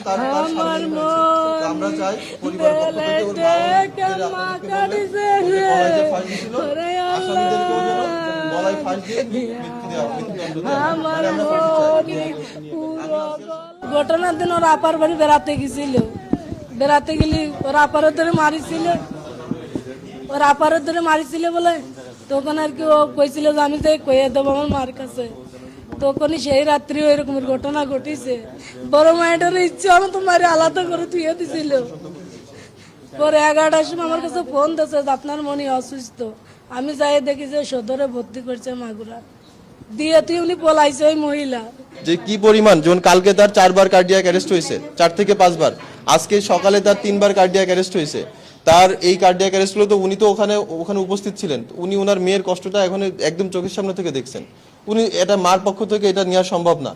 তার স্বামী হয়েছে। আমরা চাই পরিবারের পক্ষ থেকে ওর আসামিদেরকেও যেন গলায় ফাঁস দিয়ে মৃত্যু দেওয়া মানে আমরা ফাঁসি চাই। ঘটনার দিন ওর আপার বাড়ি বেড়াতে গেছিল, বেড়াতে গেলি ওর আপারের ধরে মারিছিল, ওর আপারের ধরে মারিছিল বলে তখন আর কি ও কইছিল যে আমি তাই কইয়ে দেবো আমার মার কাছে। তখনই সেই রাত্রি ওই রকমের ঘটনা ঘটিছে। বড় মায়ের ইচ্ছে আমি তোমার আলাদা করে থুয়ে দিছিল। পরে 11টার সময় আমার কাছে ফোন দিয়েছে যে আপনার মনে অসুস্থ। আমি যাই দেখি যে সদরে ভর্তি করছে মাগুরা দিয়ে তুই উনি পলাইছে ওই মহিলা। যে কি পরিমাণ, যেমন কালকে তার 4বার কার্ডিয়াক অ্যারেস্ট হয়েছে, 4 থেকে 5 বার। আজকে সকালে তার 3বার কার্ডিয়াক অ্যারেস্ট হয়েছে। তার এই কার্ডিয়াক অ্যারেস্টগুলো তো উনি তো ওখানে উপস্থিত ছিলেন। উনি ওনার মেয়ের কষ্টটা এখন একদম চোখের সামনে থেকে দেখছেন। উনি এটা মার পক্ষ থেকে এটা নেওয়া সম্ভব না।